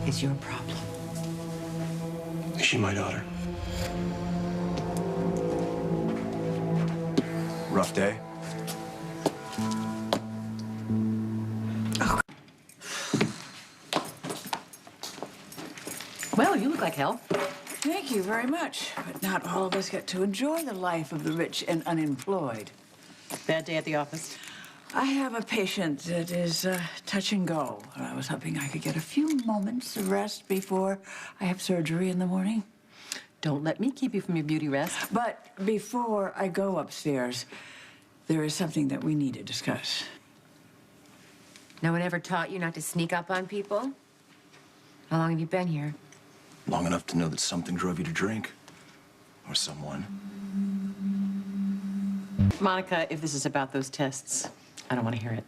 is your problem? Is she my daughter? Rough day? Oh. Well, you look like hell. Thank you very much. But not all of us get to enjoy the life of the rich and unemployed. Bad day at the office? I have a patient that is touch and go. I was hoping I could get a few moments of rest before I have surgery in the morning. Don't let me keep you from your beauty rest. But before I go upstairs, there is something that we need to discuss. No one ever taught you not to sneak up on people? How long have you been here? Long enough to know that something drove you to drink. Or someone. Monica, if this is about those tests, I don't want to hear it.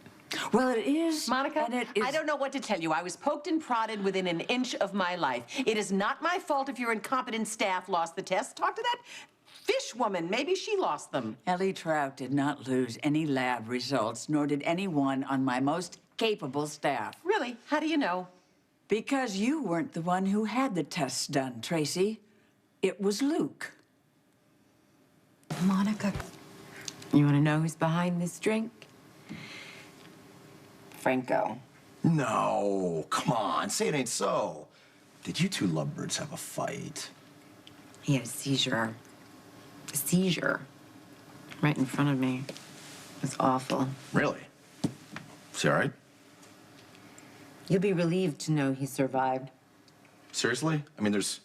Well, it is. Monica, and it is... I don't know what to tell you. I was poked and prodded within an inch of my life. It is not my fault if your incompetent staff lost the test. Talk to that fish woman. Maybe she lost them. Ellie Trout did not lose any lab results, nor did anyone on my most capable staff. Really? How do you know? Because you weren't the one who had the tests done, Tracy. It was Luke. Monica, you want to know who's behind this drink? Franco. No, come on, say it ain't so. Did you two lovebirds have a fight? He had a seizure. A seizure. Right in front of me. It was awful. Really? Is he all right? You'll be relieved to know he survived. Seriously? I mean, there's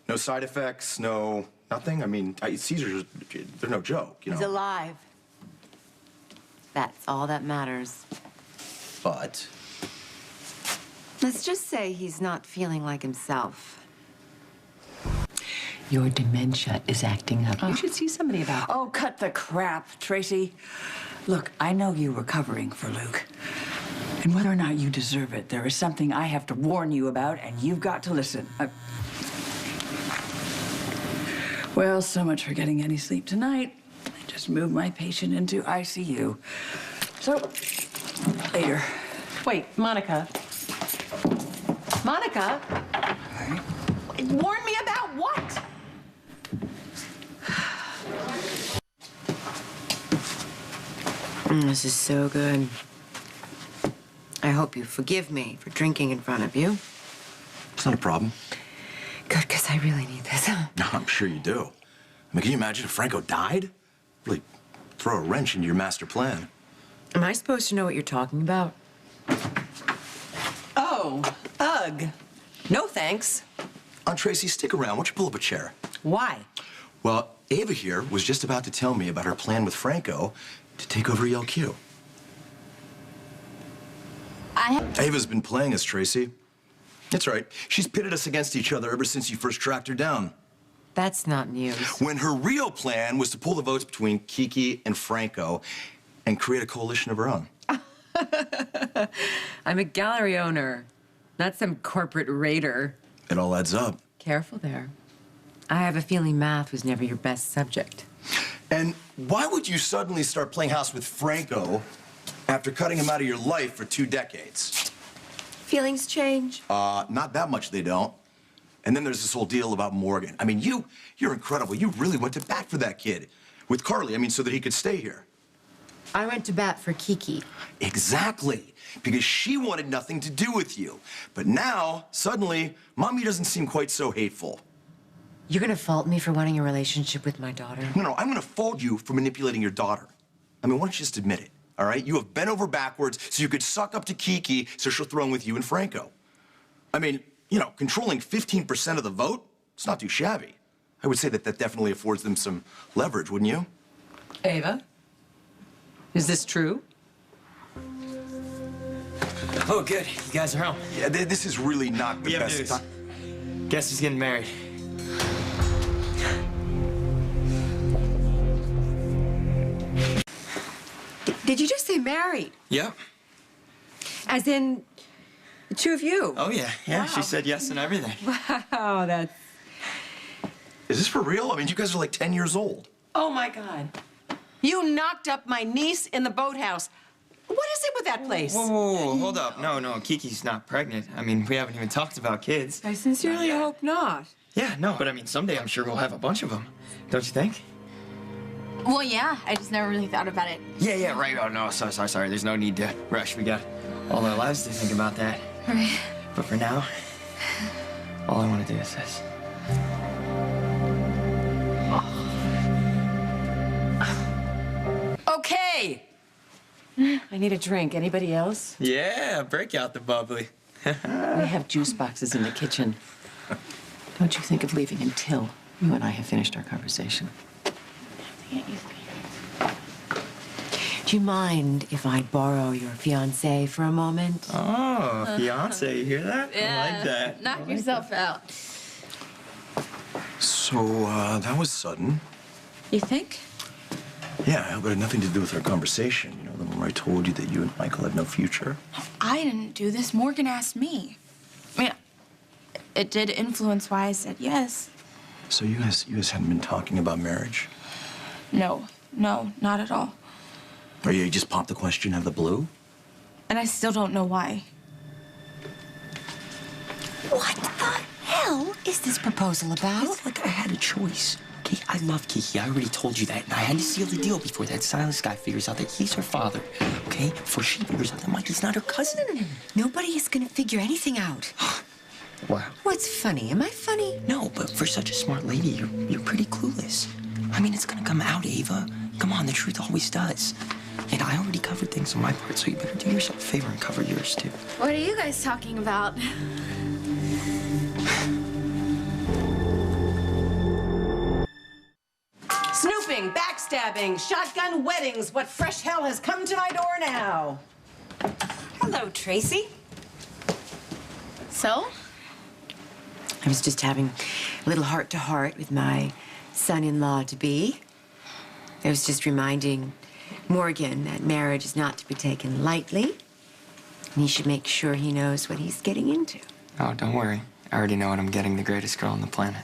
no side effects, nothing? I mean, seizures, they're no joke, you know? He's alive. That's all that matters. But? Let's just say he's not feeling like himself. Your dementia is acting up. You should see somebody about it. Oh, cut the crap, Tracy. Look, I know you were covering for Luke. And whether or not you deserve it, there is something I have to warn you about, and you've got to listen. Well, so much for getting any sleep tonight. I just moved my patient into ICU. So, later. Wait, Monica. Monica? Right. Warn me about what? This is so good. I hope you forgive me for drinking in front of you. It's not a problem. Good, because I really need this. No, I'm sure you do. I mean, can you imagine if Franco died? Really throw a wrench into your master plan. Am I supposed to know what you're talking about? Oh, ugh. No thanks. Aunt Tracy, stick around. Why don't you pull up a chair? Why? Well, Ava here was just about to tell me about her plan with Franco to take over ELQ. Ava's been playing us, Tracy. That's right. She's pitted us against each other ever since you first tracked her down. That's not news. When her real plan was to pull the votes between Kiki and Franco and create a coalition of her own. I'm a gallery owner, not some corporate raider. It all adds up. Careful there. I have a feeling math was never your best subject. And why would you suddenly start playing house with Franco after cutting him out of your life for 2 decades? Feelings change? Not that much they don't. And then there's this whole deal about Morgan. I mean, you're incredible. You really went to bat for that kid. With Carly, I mean, so that he could stay here. I went to bat for Kiki. Exactly. Because she wanted nothing to do with you. But now, suddenly, Mommy doesn't seem quite so hateful. You're gonna fault me for wanting a relationship with my daughter? No, I'm gonna fault you for manipulating your daughter. I mean, why don't you just admit it, all right? You have bent over backwards so you could suck up to Kiki so she'll throw in with you and Franco. I mean, you know, controlling 15% of the vote, it's not too shabby. I would say that definitely affords them some leverage, wouldn't you? Ava? Is this true? Oh, good. You guys are home. Yeah, this is really not the We have best news. time. Guess he's getting married. Did you just say married? Yep. As in, the two of you? Oh, yeah. Yeah, she said yes and everything. Wow, that's... Is this for real? I mean, you guys are like 10 years old. Oh, my God. You knocked up my niece in the boathouse. What is it with that place. Whoa, hold up. No, Kiki's not pregnant. I mean, we haven't even talked about kids. I sincerely hope not. Yeah, no, but I mean, someday I'm sure we'll have a bunch of them. Don't you think? Well, yeah, I just never really thought about it. Yeah, right. Oh, no, sorry. There's no need to rush. We got all our lives to think about that. Right. But for now, all I want to do is this. Okay. I need a drink. Anybody else? Yeah, break out the bubbly. We have juice boxes in the kitchen. Don't you think of leaving until you and I have finished our conversation. Do you mind if I borrow your fiancé for a moment? Oh, fiance, you hear that? I like that. Knock yourself out. So, that was sudden. You think? Yeah, but it had nothing to do with our conversation. You know, the one where I told you that you and Michael had no future. I didn't do this. Morgan asked me. I mean, it did influence why I said yes. So you guys hadn't been talking about marriage? No, not at all. Or you just popped the question out of the blue? And I still don't know why. What the hell is this proposal about? It's like I had a choice. Okay, I love Kiki. I already told you that. And I had to seal the deal before that Silas guy figures out that he's her father. Okay? Before she figures out that Mikey's not her cousin. Nobody is gonna figure anything out. Wow. What's funny? Am I funny? No, but for such a smart lady, you're pretty clueless. I mean, it's gonna come out, Ava. Come on, the truth always does. And I already covered things on my part, so you better do yourself a favor and cover yours, too. What are you guys talking about? Snooping, backstabbing, shotgun weddings. What fresh hell has come to my door now? Hello, Tracy. So? I was just having a little heart-to-heart with my son-in-law-to-be. I was just reminding Morgan that marriage is not to be taken lightly, and he should make sure he knows what he's getting into. Oh, don't worry. I already know what I'm getting the greatest girl on the planet.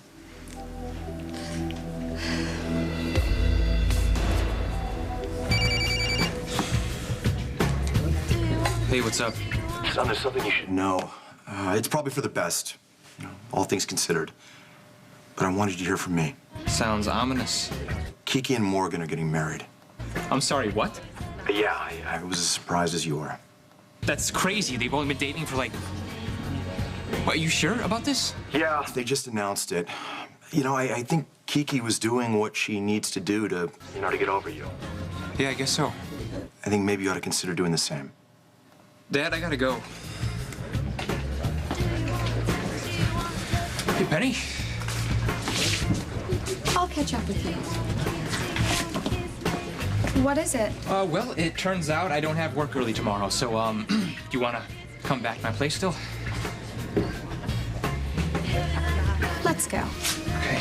Hey, what's up? Son, there's something you should know. It's probably for the best, you know, all things considered. But I wanted you to hear from me. Sounds ominous. Kiki and Morgan are getting married. I'm sorry, what? Yeah, I was as surprised as you are. That's crazy. They've only been dating for like... What, are you sure about this? Yeah, they just announced it. You know, I think Kiki was doing what she needs to do to, you know, to get over you. Yeah, I guess so. I think maybe you ought to consider doing the same. Dad, I gotta go. Hey, Penny. I'll catch up with you. What is it? Well, it turns out I don't have work early tomorrow, so, do you wanna come back to my place still? Let's go. Okay.